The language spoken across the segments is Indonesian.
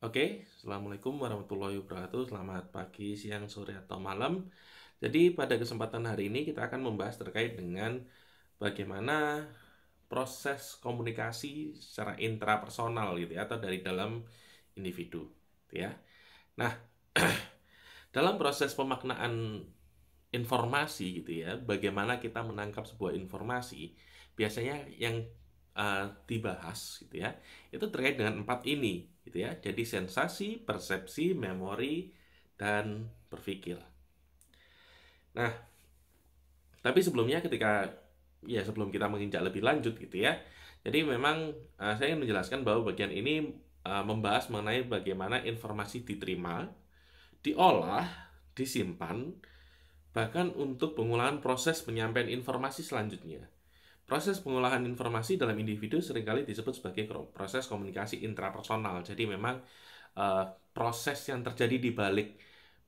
Oke, Assalamualaikum warahmatullahi wabarakatuh. Selamat pagi, siang, sore, atau malam. Jadi pada kesempatan hari ini kita akan membahas terkait dengan bagaimana proses komunikasi secara intrapersonal gitu ya, atau dari dalam individu, gitu ya. Nah, dalam proses pemaknaan informasi gitu ya, bagaimana kita menangkap sebuah informasi, biasanya yang dibahas gitu ya, itu terkait dengan empat ini gitu ya. Jadi sensasi, persepsi, memori, dan berpikir. Nah, tapi sebelumnya sebelum kita menginjak lebih lanjut gitu ya. Jadi memang saya ingin menjelaskan bahwa bagian ini membahas mengenai bagaimana informasi diterima, diolah, disimpan, bahkan untuk pengulangan proses penyampaian informasi selanjutnya. Proses pengolahan informasi dalam individu seringkali disebut sebagai proses komunikasi intrapersonal. Jadi memang proses yang terjadi di balik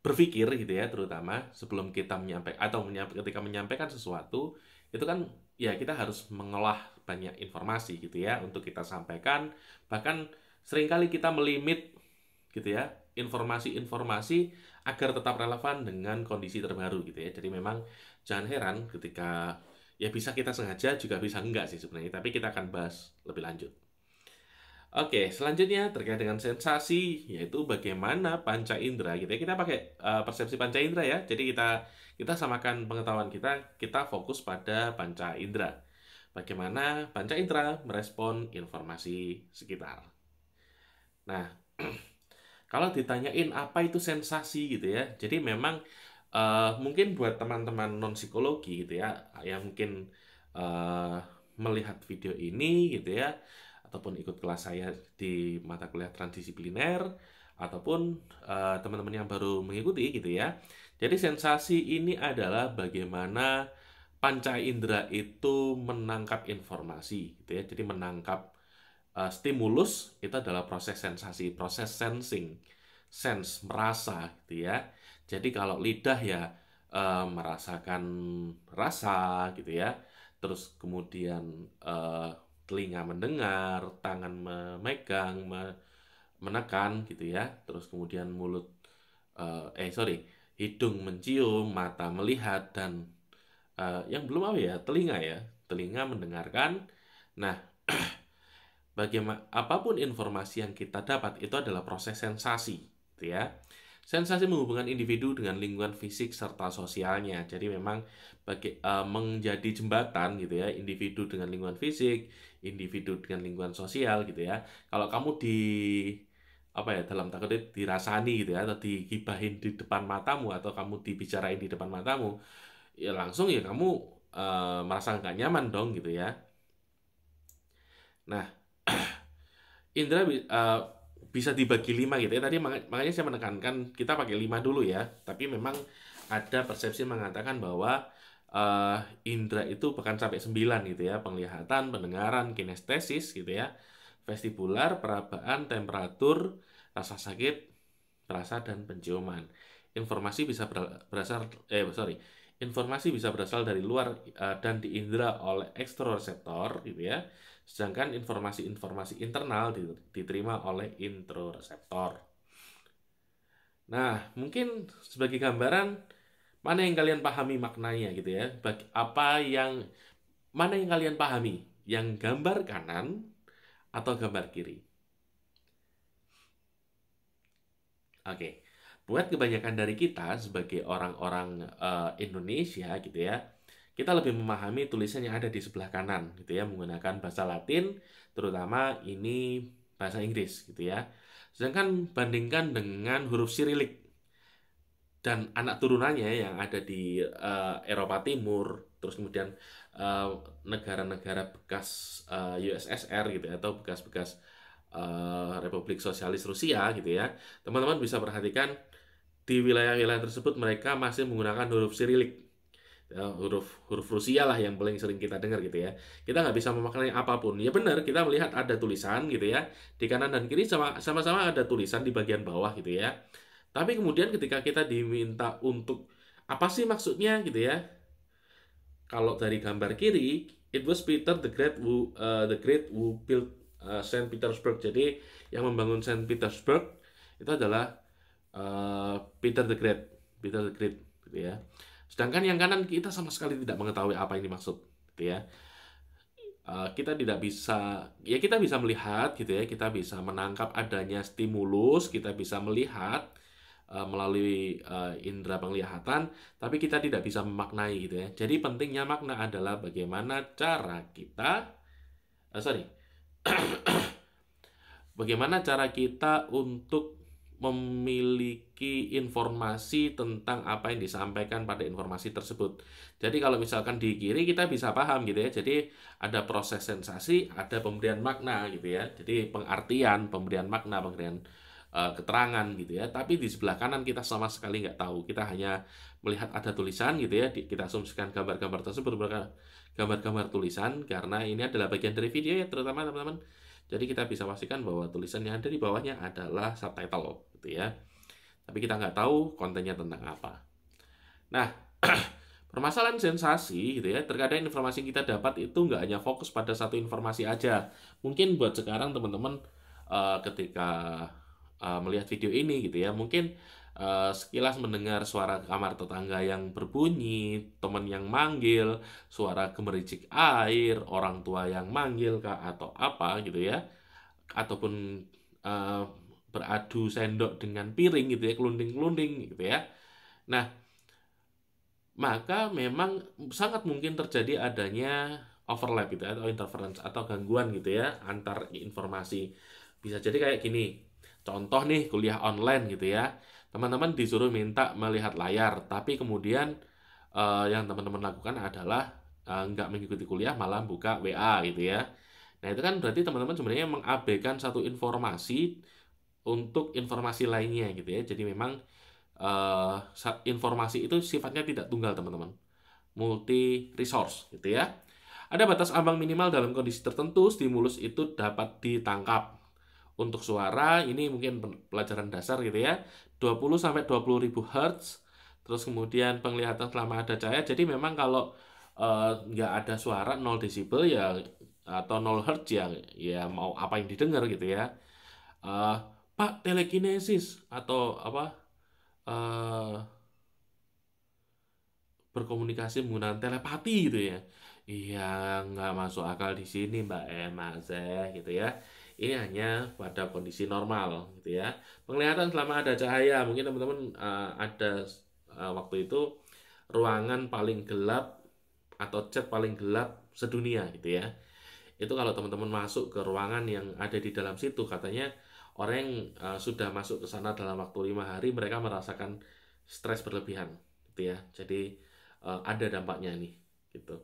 berpikir gitu ya, terutama sebelum kita menyampaikan atau ketika menyampaikan sesuatu, itu kan ya kita harus mengolah banyak informasi gitu ya untuk kita sampaikan. Bahkan seringkali kita melimit gitu ya informasi-informasi agar tetap relevan dengan kondisi terbaru gitu ya. Jadi memang jangan heran ketika ya bisa kita sengaja juga bisa enggak sih sebenarnya, tapi kita akan bahas lebih lanjut. Oke, selanjutnya terkait dengan sensasi, yaitu bagaimana panca indera gitu ya. Kita pakai persepsi panca indera ya. Jadi kita samakan pengetahuan kita fokus pada panca indera. Bagaimana panca indera merespon informasi sekitar. Nah, kalau ditanyain apa itu sensasi gitu ya, jadi memang mungkin buat teman-teman non psikologi gitu ya, yang mungkin eh, melihat video ini gitu ya, ataupun ikut kelas saya di mata kuliah transdisipliner, ataupun teman-teman yang baru mengikuti gitu ya. Jadi sensasi ini adalah bagaimana panca indera itu menangkap informasi gitu ya. Jadi menangkap stimulus itu adalah proses sensasi, proses sensing, sense, merasa gitu ya. Jadi kalau lidah ya merasakan rasa gitu ya. Terus kemudian eh, telinga mendengar, tangan memegang, menekan gitu ya. Terus kemudian hidung mencium, mata melihat, dan yang belum apa ya, telinga ya. Telinga mendengarkan. Nah, bagaimana apapun informasi yang kita dapat itu adalah proses sensasi, gitu ya. Sensasi menghubungkan individu dengan lingkungan fisik serta sosialnya. Jadi memang menjadi jembatan gitu ya, individu dengan lingkungan fisik, individu dengan lingkungan sosial gitu ya. Kalau kamu apa ya, dalam tanda kutip dirasani gitu ya, atau digibahin di depan matamu, atau kamu dibicarain di depan matamu, ya langsung ya kamu merasa nggak nyaman dong gitu ya. Nah, Indra bisa dibagi lima gitu ya. Tadi makanya saya menekankan kita pakai lima dulu ya. Tapi memang ada persepsi mengatakan bahwa indra itu bahkan sampai 9 gitu ya. Penglihatan, pendengaran, kinestesis gitu ya. Vestibular, perabaan, temperatur, rasa sakit, rasa, dan penciuman. Informasi bisa berasal informasi bisa berasal dari luar dan diindra oleh ekstrovert gitu ya. Sedangkan informasi-informasi internal diterima oleh introreseptor. Nah, mungkin sebagai gambaran mana yang kalian pahami maknanya gitu ya. Mana yang kalian pahami? Yang gambar kanan atau gambar kiri? Oke. Buat kebanyakan dari kita sebagai orang-orang Indonesia gitu ya, kita lebih memahami tulisan yang ada di sebelah kanan gitu ya, menggunakan bahasa Latin, terutama ini bahasa Inggris gitu ya. Sedangkan bandingkan dengan huruf Sirilik dan anak turunannya yang ada di Eropa Timur, terus kemudian eh, negara-negara bekas USSR gitu ya, atau bekas-bekas Republik Sosialis Rusia gitu ya. Teman-teman bisa perhatikan di wilayah-wilayah tersebut mereka masih menggunakan huruf Sirilik. Ya, huruf huruf Rusia lah yang paling sering kita dengar gitu ya. Kita nggak bisa memaknai apapun. Ya benar, kita melihat ada tulisan gitu ya. Di kanan dan kiri sama-sama ada tulisan di bagian bawah gitu ya. Tapi kemudian ketika kita diminta untuk apa sih maksudnya gitu ya. Kalau dari gambar kiri, it was Peter the Great who built Saint Petersburg. Jadi yang membangun Saint Petersburg Itu adalah Peter the Great, gitu ya. Sedangkan yang kanan kita sama sekali tidak mengetahui apa yang dimaksud, gitu ya. Kita tidak bisa, ya kita bisa melihat gitu ya, kita bisa menangkap adanya stimulus, kita bisa melihat melalui indera penglihatan, tapi kita tidak bisa memaknai gitu ya. Jadi pentingnya makna adalah bagaimana cara kita, sorry, bagaimana cara kita untuk memiliki informasi tentang apa yang disampaikan pada informasi tersebut. Jadi kalau misalkan di kiri kita bisa paham gitu ya. Jadi ada proses sensasi, ada pemberian makna gitu ya. Jadi pengertian, pemberian makna, pemberian keterangan gitu ya. Tapi di sebelah kanan kita sama sekali nggak tahu. Kita hanya melihat ada tulisan gitu ya. Kita asumsikan gambar-gambar tersebut merupakan gambar-gambar tulisan karena ini adalah bagian dari video ya, terutama teman-teman. Jadi kita bisa pastikan bahwa tulisan yang ada di bawahnya adalah subtitle gitu ya. Tapi kita nggak tahu kontennya tentang apa. Nah, permasalahan sensasi gitu ya, terkadang informasi yang kita dapat itu nggak hanya fokus pada satu informasi aja. Mungkin buat sekarang teman-teman ketika melihat video ini gitu ya, mungkin sekilas mendengar suara kamar tetangga yang berbunyi, teman yang manggil, suara gemericik air, orang tua yang manggil kah atau apa gitu ya, ataupun eh, beradu sendok dengan piring gitu ya, kelunding-kelunding gitu ya. Nah, maka memang sangat mungkin terjadi adanya overlap gitu ya, atau interference atau gangguan gitu ya antar informasi. Bisa jadi kayak gini. Contoh nih kuliah online gitu ya. Teman-teman disuruh minta melihat layar, tapi kemudian yang teman-teman lakukan adalah nggak mengikuti kuliah malah buka WA gitu ya. Nah, itu kan berarti teman-teman sebenarnya mengabaikan satu informasi untuk informasi lainnya gitu ya. Jadi memang eh, informasi itu sifatnya tidak tunggal, teman-teman. Multi resource gitu ya. Ada batas ambang minimal dalam kondisi tertentu stimulus itu dapat ditangkap. Untuk suara ini mungkin pelajaran dasar gitu ya. 20 sampai 20 ribu hertz. Terus kemudian penglihatan selama ada cahaya. Jadi memang kalau nggak ada suara 0 desibel ya, atau 0 hertz ya, ya mau apa yang didengar gitu ya. Eh, Pak, telekinesis atau apa, eh, berkomunikasi menggunakan telepati gitu ya. Iya, nggak masuk akal di sini Mbak Emma Zeh gitu ya. Ini hanya pada kondisi normal gitu ya. Penglihatan selama ada cahaya, mungkin teman-teman ada waktu itu ruangan paling gelap atau cat paling gelap sedunia gitu ya. Itu kalau teman-teman masuk ke ruangan yang ada di dalam situ, katanya orang yang sudah masuk ke sana dalam waktu 5 hari mereka merasakan stres berlebihan gitu ya. Jadi ada dampaknya nih gitu.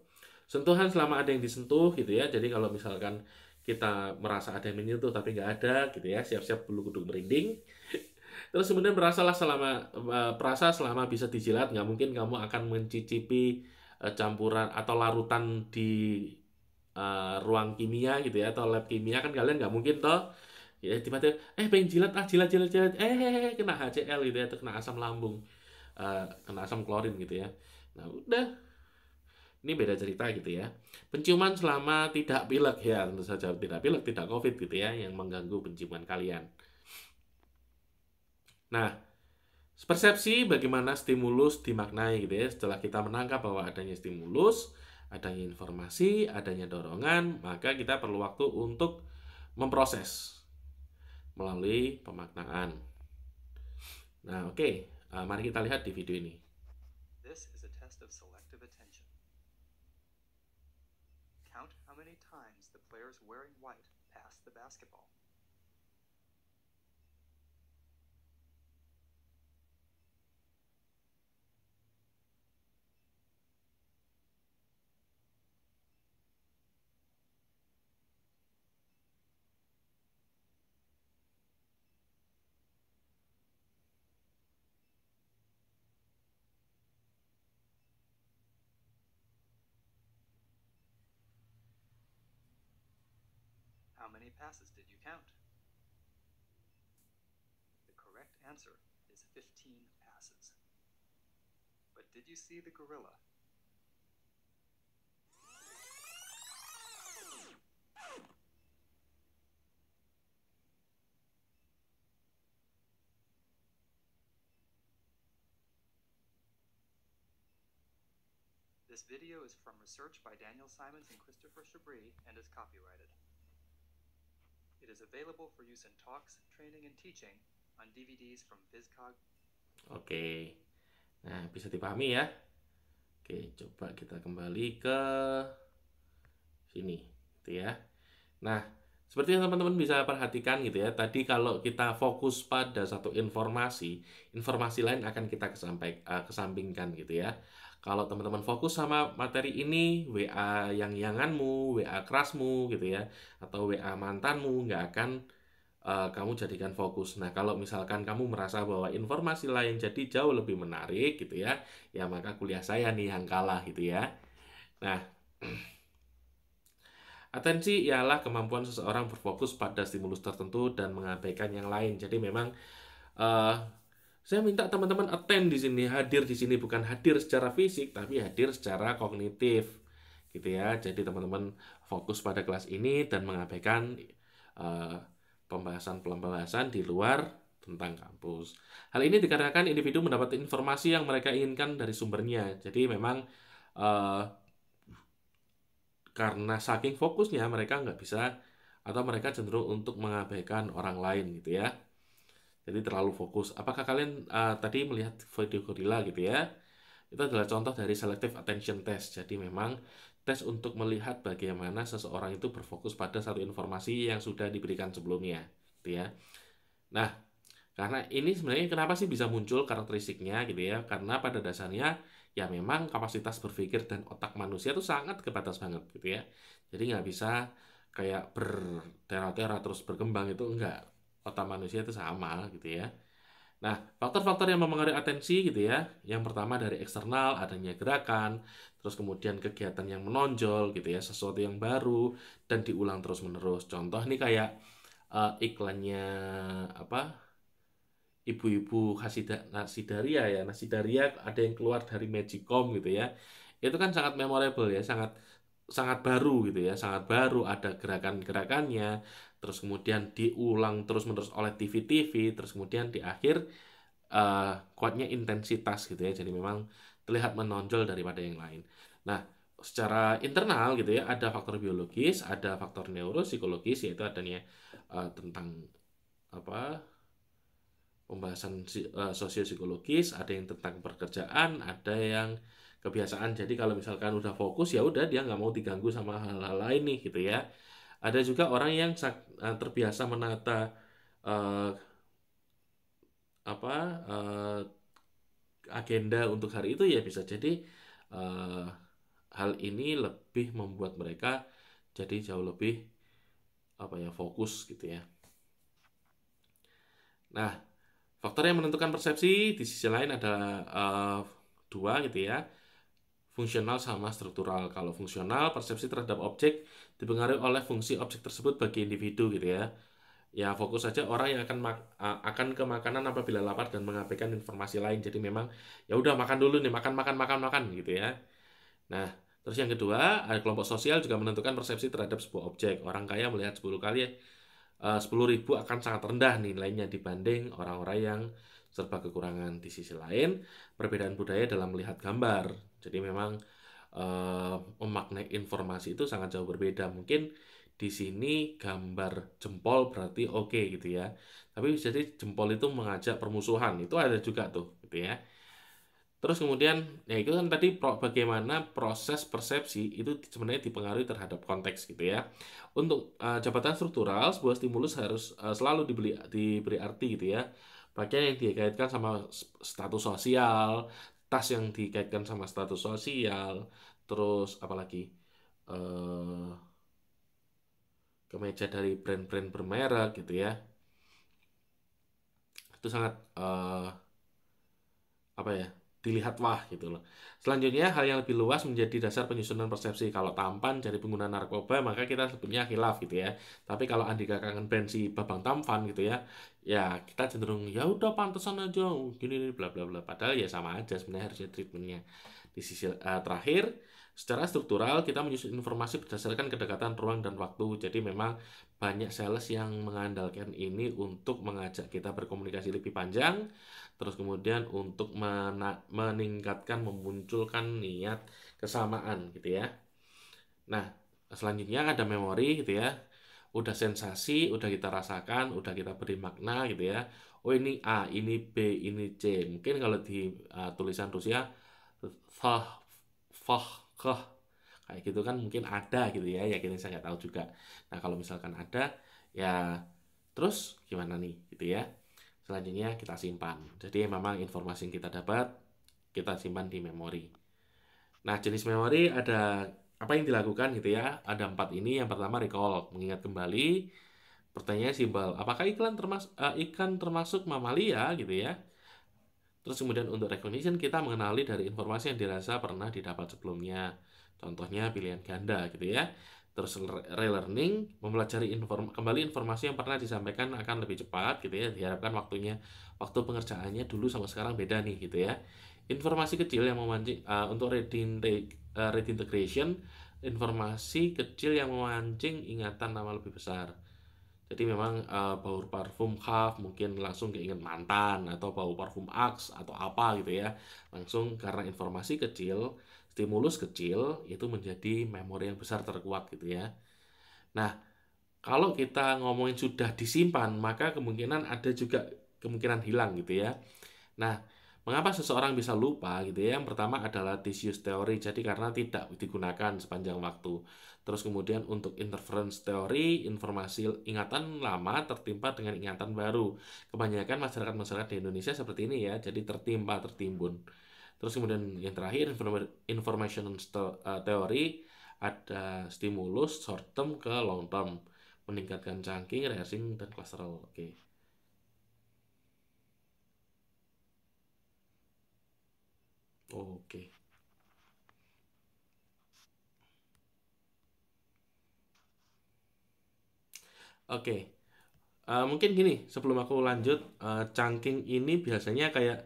Sentuhan selama ada yang disentuh gitu ya. Jadi kalau misalkan kita merasa ada yang menyentuh tapi nggak ada gitu ya, siap-siap bulu kuduk merinding. Terus kemudian perasa selama bisa dijilat, nggak mungkin kamu akan mencicipi campuran atau larutan di ruang kimia gitu ya, atau lab kimia, kan kalian nggak mungkin toh ya tiba-tiba pengen jilat, jilat jilat jilat, kena HCl gitu ya, atau kena asam lambung, kena asam klorin gitu ya. Nah udah, ini beda cerita gitu ya. Penciuman selama tidak pilek, ya tentu saja tidak pilek, tidak covid gitu ya, yang mengganggu penciuman kalian. Nah, persepsi bagaimana stimulus dimaknai gitu ya. Setelah kita menangkap bahwa adanya stimulus, adanya informasi, adanya dorongan, maka kita perlu waktu untuk memproses melalui pemaknaan. Nah, oke. Mari kita lihat di video ini. This is a test of selective attention. Count how many times the players wearing white pass the basketball. How many passes did you count? The correct answer is 15 passes. But did you see the gorilla? This video is from research by Daniel Simons and Christopher Chabris and is copyrighted. It is available for use in talks, training, and teaching on DVDs from VizCog. Oke, nah bisa dipahami ya. Oke, coba kita kembali ke sini, gitu ya. Nah, seperti yang teman-teman bisa perhatikan gitu ya, tadi kalau kita fokus pada satu informasi, informasi lain akan kita kesampingkan gitu ya. Kalau teman-teman fokus sama materi ini, WA yang-yanganmu, WA kerasmu gitu ya, atau WA mantanmu nggak akan kamu jadikan fokus. Nah, kalau misalkan kamu merasa bahwa informasi lain jadi jauh lebih menarik gitu ya, ya maka kuliah saya nih yang kalah gitu ya. Nah, atensi ialah kemampuan seseorang berfokus pada stimulus tertentu dan mengabaikan yang lain. Jadi memang saya minta teman-teman attend di sini, hadir di sini, bukan hadir secara fisik, tapi hadir secara kognitif, gitu ya. Jadi teman-teman fokus pada kelas ini dan mengabaikan pembahasan-pembahasan di luar tentang kampus. Hal ini dikarenakan individu mendapat informasi yang mereka inginkan dari sumbernya. Jadi memang karena saking fokusnya mereka nggak bisa atau mereka cenderung untuk mengabaikan orang lain gitu ya. Jadi terlalu fokus. Apakah kalian tadi melihat video gorila gitu ya? Itu adalah contoh dari selective attention test. Jadi memang tes untuk melihat bagaimana seseorang itu berfokus pada satu informasi yang sudah diberikan sebelumnya, gitu ya. Nah, karena ini sebenarnya kenapa sih bisa muncul karakteristiknya gitu ya? Karena pada dasarnya ya memang kapasitas berpikir dan otak manusia itu sangat terbatas banget gitu ya. Jadi nggak bisa kayak bertera-tera terus berkembang, itu enggak. Otak manusia itu sama gitu ya. Nah, faktor-faktor yang mempengaruhi atensi gitu ya. Yang pertama dari eksternal, adanya gerakan, terus kemudian kegiatan yang menonjol gitu ya, sesuatu yang baru dan diulang terus-menerus. Contoh nih kayak iklannya apa? Ibu-ibu Nasidaria ya. Nasidaria ada yang keluar dari Magicom gitu ya. Itu kan sangat memorable ya, sangat baru gitu ya, sangat baru, ada gerakan-gerakannya, terus kemudian diulang terus-menerus oleh TV-TV, terus kemudian di akhir kuatnya intensitas gitu ya, jadi memang terlihat menonjol daripada yang lain. Nah, secara internal gitu ya, ada faktor biologis, ada faktor neuropsikologis, yaitu adanya tentang apa pembahasan sosiopsikologis, ada yang tentang pekerjaan, ada yang kebiasaan. Jadi kalau misalkan udah fokus ya udah dia nggak mau diganggu sama hal-hal lain nih gitu ya. Ada juga orang yang terbiasa menata agenda untuk hari itu, ya bisa jadi hal ini lebih membuat mereka jadi jauh lebih fokus gitu ya. Nah, faktor yang menentukan persepsi di sisi lain ada dua gitu ya, fungsional sama struktural. Kalau fungsional, persepsi terhadap objek dipengaruhi oleh fungsi objek tersebut bagi individu gitu ya. Ya fokus saja orang yang akan ke makanan apabila lapar dan mengabaikan informasi lain. Jadi memang ya udah makan dulu nih, makan gitu ya. Nah, terus yang kedua, ada kelompok sosial juga menentukan persepsi terhadap sebuah objek. Orang kaya melihat 10 kali 10.000 akan sangat rendah nilainya dibanding orang-orang yang serba kekurangan. Di sisi lain, perbedaan budaya dalam melihat gambar. Jadi memang memaknai informasi itu sangat jauh berbeda. Mungkin di sini gambar jempol berarti oke gitu ya. Tapi jadi jempol itu mengajak permusuhan. Itu ada juga tuh gitu ya. Terus kemudian ya itu kan tadi bagaimana proses persepsi itu sebenarnya dipengaruhi terhadap konteks gitu ya. Untuk jabatan struktural, sebuah stimulus harus selalu diberi arti gitu ya. Bagian yang dikaitkan sama status sosial, tas yang dikaitkan sama status sosial, terus apalagi kemeja dari brand-brand bermerek gitu ya. Itu sangat dilihat wah gitu loh. Selanjutnya, hal yang lebih luas menjadi dasar penyusunan persepsi. Kalau tampan jadi pengguna narkoba, maka kita sebutnya khilaf gitu ya. Tapi kalau Andika kangen brand si Babang Tampan gitu ya, ya kita cenderung ya udah pantesan aja gini bla bla bla. Padahal ya sama aja sebenarnya harusnya treatmentnya. Di sisi terakhir, Secara struktural, kita menyusun informasi berdasarkan kedekatan ruang dan waktu. Jadi memang banyak sales yang mengandalkan ini untuk mengajak kita berkomunikasi lebih panjang, terus kemudian untuk meningkatkan, memunculkan niat kesamaan gitu ya. Nah, selanjutnya ada memori gitu ya. Udah sensasi, udah kita rasakan, udah kita beri makna gitu ya. Oh ini A, ini B, ini C. Mungkin kalau di tulisan Rusia, fah, fah, kah, kayak gitu kan mungkin ada gitu ya. Ya kita saya nggak tahu juga. Nah kalau misalkan ada, ya terus gimana nih gitu ya. Selanjutnya kita simpan. Jadi memang informasi yang kita dapat, kita simpan di memori. Nah, jenis memori ada apa yang dilakukan gitu ya? Ada 4 ini. Yang pertama recall, mengingat kembali. Pertanyaan simpel, apakah ikan termasuk mamalia gitu ya? Terus kemudian untuk recognition kita mengenali dari informasi yang dirasa pernah didapat sebelumnya. Contohnya pilihan ganda gitu ya. Terus relearning, mempelajari kembali informasi yang pernah disampaikan akan lebih cepat gitu ya. Diharapkan waktu pengerjaannya dulu sama sekarang beda nih gitu ya. Informasi kecil yang memancing untuk reintegration, informasi kecil yang memancing ingatan nama lebih besar. Jadi memang bau parfum Kaf mungkin langsung keinget mantan, atau bau parfum Axe atau apa gitu ya. Langsung karena informasi kecil, stimulus kecil itu menjadi memori yang besar terkuat gitu ya. Nah, kalau kita ngomongin sudah disimpan, maka kemungkinan ada juga kemungkinan hilang gitu ya. Nah, mengapa seseorang bisa lupa gitu ya? Yang pertama adalah disuse teori, jadi karena tidak digunakan sepanjang waktu. Terus kemudian untuk interference teori, informasi ingatan lama tertimpa dengan ingatan baru. Kebanyakan masyarakat-masyarakat di Indonesia seperti ini ya, jadi tertimbun. Terus kemudian yang terakhir information teori, ada stimulus short term ke long term, meningkatkan chunking, rehearsing, dan clusteral. Oke. Oke. Oke. Mungkin gini, sebelum aku lanjut, chunking ini biasanya kayak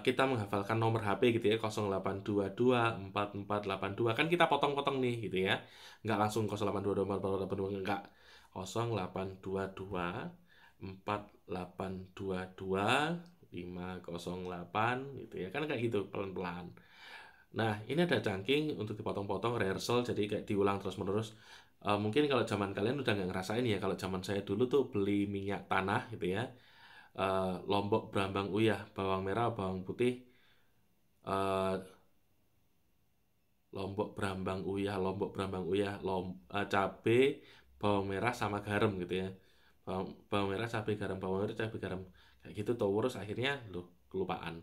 kita menghafalkan nomor HP gitu ya, 0822448882, kan kita potong-potong nih gitu ya. Nggak langsung 0822448882, enggak. 0822448822 508 gitu ya. Kan kayak gitu pelan-pelan. Nah, ini ada chunking untuk dipotong-potong, rehearsal, jadi kayak diulang terus-menerus. Mungkin kalau zaman kalian udah nggak ngerasain ya, kalau zaman saya dulu tuh beli minyak tanah gitu ya, lombok brambang uyah, bawang merah, bawang putih, eh, lombok brambang uyah, cabe, bawang merah sama garam gitu ya. Bawang merah, cabe, garam, bawang merah, cabe, garam. Kayak gitu terus akhirnya loh kelupaan.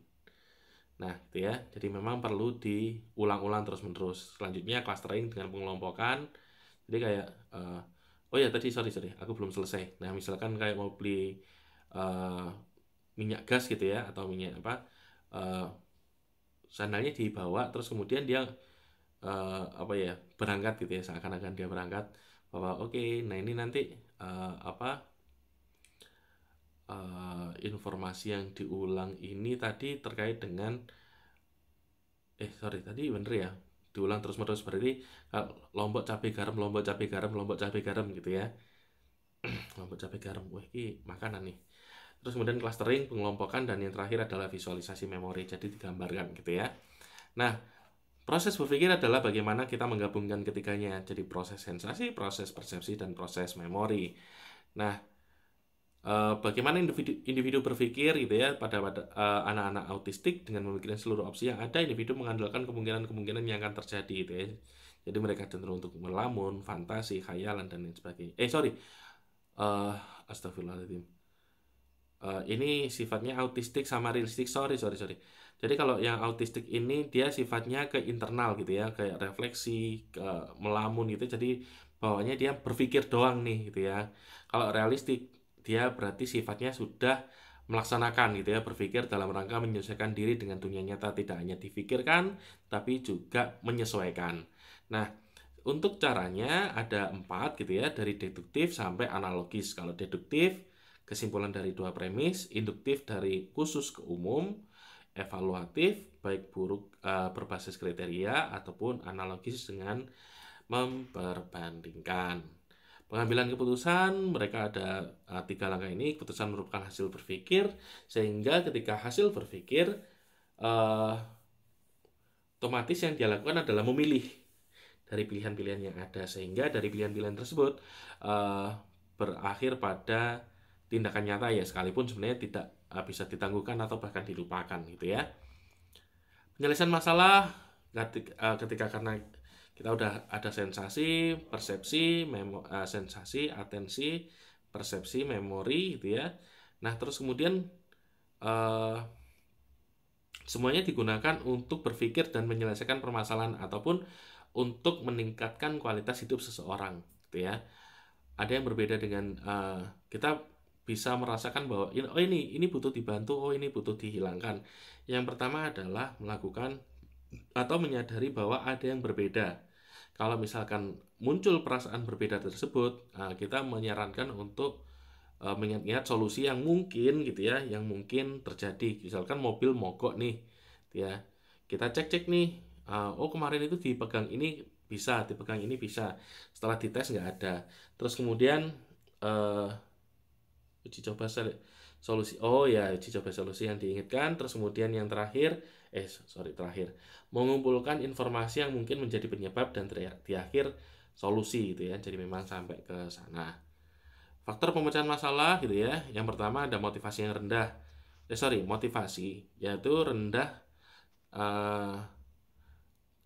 Nah, gitu ya. Jadi memang perlu diulang-ulang terus-menerus. Selanjutnya clustering dengan pengelompokan. Jadi kayak oh ya tadi sorry aku belum selesai. Nah, misalkan kayak mau beli eh, minyak gas gitu ya, atau minyak apa, eh, sandalnya dibawa terus kemudian dia apa ya, berangkat gitu ya, seakan-akan dia berangkat bahwa oke, nah ini nanti apa, informasi yang diulang ini tadi terkait dengan sorry tadi bener ya, diulang terus menerus, berarti lombok cabai garam, lombok cabai garam, lombok cabai garam gitu ya. Lombok cabai garam, wah ini makanan nih. Terus kemudian clustering, pengelompokan, dan yang terakhir adalah visualisasi memori, jadi digambarkan gitu ya. Nah, proses berpikir adalah bagaimana kita menggabungkan ketiganya, jadi proses sensasi, proses persepsi, dan proses memori. Nah, bagaimana individu berpikir gitu ya, pada anak-anak autistik dengan memikirkan seluruh opsi yang ada, individu mengandalkan kemungkinan-kemungkinan yang akan terjadi gitu ya. Jadi mereka cenderung untuk melamun, fantasi, khayalan, dan lain sebagainya. Sorry, astagfirullahaladzim. Ini sifatnya autistik sama realistik, sorry. Jadi kalau yang autistik ini dia sifatnya ke internal gitu ya, kayak refleksi, ke melamun gitu. Jadi bawahnya dia berpikir doang nih gitu ya. Kalau realistik dia berarti sifatnya sudah melaksanakan gitu ya, berpikir dalam rangka menyesuaikan diri dengan dunia nyata, tidak hanya difikirkan tapi juga menyesuaikan. Nah, untuk caranya ada 4 gitu ya, dari deduktif sampai analogis. Kalau deduktif, kesimpulan dari 2 premis, induktif dari khusus ke umum, evaluatif, baik buruk berbasis kriteria ataupun analogis dengan memperbandingkan. Pengambilan keputusan, mereka ada 3 langkah ini. Keputusan merupakan hasil berpikir, sehingga ketika hasil berpikir, otomatis yang dia lakukan adalah memilih dari pilihan-pilihan yang ada, sehingga dari pilihan-pilihan tersebut berakhir pada tindakan nyata ya, sekalipun sebenarnya tidak bisa ditangguhkan atau bahkan dilupakan gitu ya. Penyelesaian masalah ketika karena kita udah ada sensasi, persepsi, sensasi, atensi, persepsi, memori gitu ya. Nah, terus kemudian semuanya digunakan untuk berpikir dan menyelesaikan permasalahan ataupun untuk meningkatkan kualitas hidup seseorang gitu ya. Ada yang berbeda dengan kita bisa merasakan bahwa ini butuh dibantu, ini butuh dihilangkan. Yang pertama adalah melakukan atau menyadari bahwa ada yang berbeda. Kalau misalkan muncul perasaan berbeda tersebut, kita menyarankan untuk mengingat solusi yang mungkin gitu ya, yang mungkin terjadi. Misalkan mobil mogok nih, ya kita cek nih, kemarin itu dipegang ini bisa, dipegang ini bisa. Setelah dites nggak ada. Terus kemudian uji coba solusi, uji coba solusi yang diinginkan. Terus kemudian yang terakhir, mengumpulkan informasi yang mungkin menjadi penyebab dan di akhir solusi gitu ya. Jadi memang sampai ke sana. Faktor pemecahan masalah gitu ya. Yang pertama ada motivasi yang rendah. Motivasi yaitu rendah.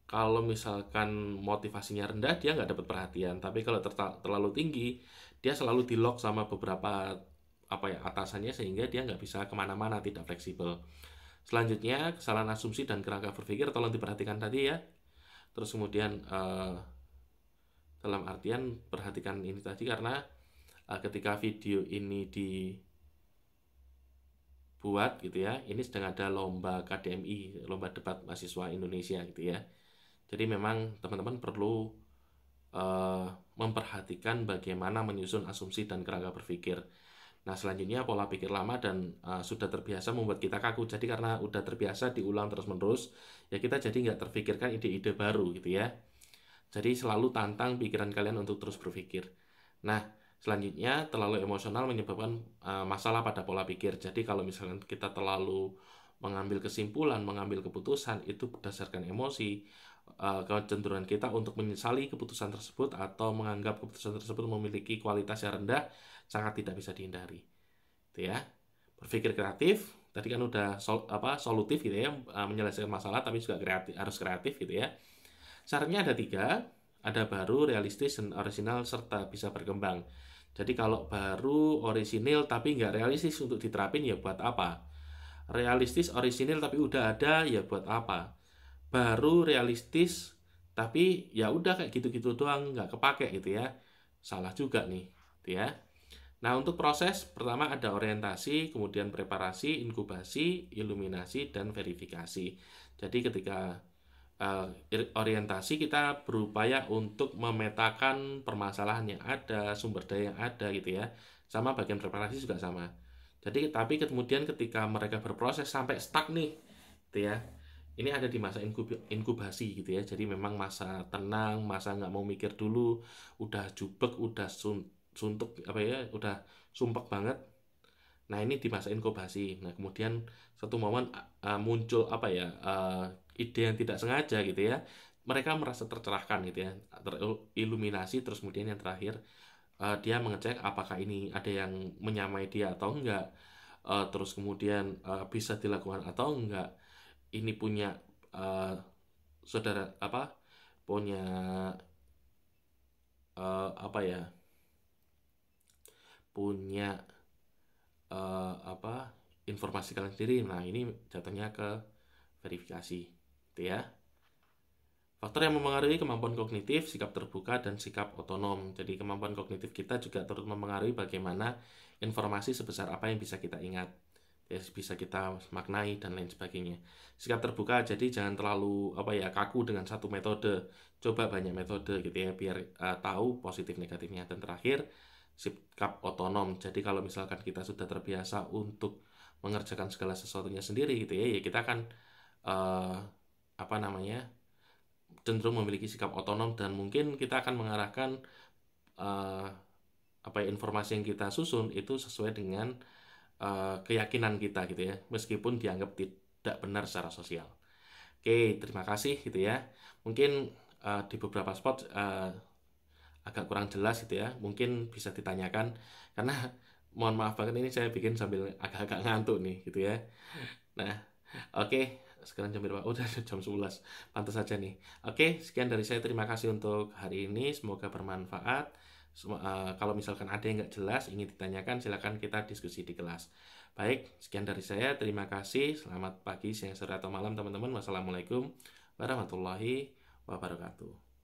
Kalau misalkan motivasinya rendah, dia nggak dapat perhatian. Tapi kalau terlalu tinggi, dia selalu di lock sama beberapa atasannya, sehingga dia nggak bisa kemana-mana, tidak fleksibel. Selanjutnya, kesalahan asumsi dan kerangka berpikir tolong diperhatikan tadi ya. Terus kemudian dalam artian perhatikan ini tadi, karena ketika video ini dibuat gitu ya, ini sedang ada lomba KDMI, lomba debat mahasiswa Indonesia gitu ya. Jadi memang teman-teman perlu memperhatikan bagaimana menyusun asumsi dan kerangka berpikir. Nah, selanjutnya pola pikir lama dan sudah terbiasa membuat kita kaku. Jadi karena udah terbiasa diulang terus-menerus, ya kita jadi nggak terpikirkan ide-ide baru gitu ya. Jadi selalu tantang pikiran kalian untuk terus berpikir. Nah, selanjutnya terlalu emosional menyebabkan masalah pada pola pikir. Jadi kalau misalkan kita terlalu mengambil kesimpulan, mengambil keputusan itu berdasarkan emosi, kecenderungan kita untuk menyesali keputusan tersebut atau menganggap keputusan tersebut memiliki kualitas yang rendah sangat tidak bisa dihindari. Itu ya. Berpikir kreatif, tadi kan udah solutif gitu ya, menyelesaikan masalah, tapi juga harus kreatif gitu ya. Syaratnya ada 3, ada baru, realistis, dan orisinal, serta bisa berkembang. Jadi kalau baru, orisinil, tapi nggak realistis untuk diterapin, ya buat apa? Realistis, orisinil, tapi udah ada, ya buat apa? Baru, realistis, tapi ya udah kayak gitu-gitu doang, nggak kepake gitu ya. Salah juga nih, gitu ya. Nah, untuk proses pertama ada orientasi, kemudian preparasi, inkubasi, iluminasi, dan verifikasi. Jadi ketika orientasi, kita berupaya untuk memetakan permasalahan yang ada, sumber daya yang ada gitu ya. Sama bagian preparasi juga sama. Jadi tapi kemudian ketika mereka berproses sampai stuck nih gitu ya. Ini ada di masa inkubasi gitu ya. Jadi memang masa tenang, masa nggak mau mikir dulu, udah jubek, udah suntuk udah sumpek banget. Nah, ini di masa inkubasi. Nah, kemudian satu momen muncul ide yang tidak sengaja gitu ya. Mereka merasa tercerahkan gitu ya, teriluminasi. Terus kemudian yang terakhir dia mengecek apakah ini ada yang menyamai dia atau enggak. Terus kemudian bisa dilakukan atau enggak. Ini punya punya punya informasi kalian sendiri. Nah, ini jatuhnya ke verifikasi gitu ya. Faktor yang mempengaruhi kemampuan kognitif, sikap terbuka, dan sikap otonom. Jadi kemampuan kognitif kita juga turut mempengaruhi bagaimana informasi sebesar apa yang bisa kita ingat, ya, bisa kita maknai, dan lain sebagainya. Sikap terbuka, jadi jangan terlalu kaku dengan satu metode. Coba banyak metode gitu ya, biar tahu positif negatifnya. Dan terakhir, sikap otonom. Jadi kalau misalkan kita sudah terbiasa untuk mengerjakan segala sesuatunya sendiri gitu ya, ya kita akan apa namanya, cenderung memiliki sikap otonom, dan mungkin kita akan mengarahkan apa ya, informasi yang kita susun itu sesuai dengan keyakinan kita gitu ya, meskipun dianggap tidak benar secara sosial. Oke, terima kasih gitu ya. Mungkin di beberapa spot agak kurang jelas gitu ya, mungkin bisa ditanyakan, karena mohon maaf banget ini saya bikin sambil agak-agak ngantuk nih gitu ya. Nah, oke, sekarang jam berapa? Udah jam 11. Pantas saja nih. Oke, sekian dari saya. Terima kasih untuk hari ini. Semoga bermanfaat. Kalau misalkan ada yang nggak jelas, ingin ditanyakan, silakan kita diskusi di kelas. Baik, sekian dari saya. Terima kasih. Selamat pagi, siang, sore, atau malam, teman-teman. Wassalamualaikum warahmatullahi wabarakatuh.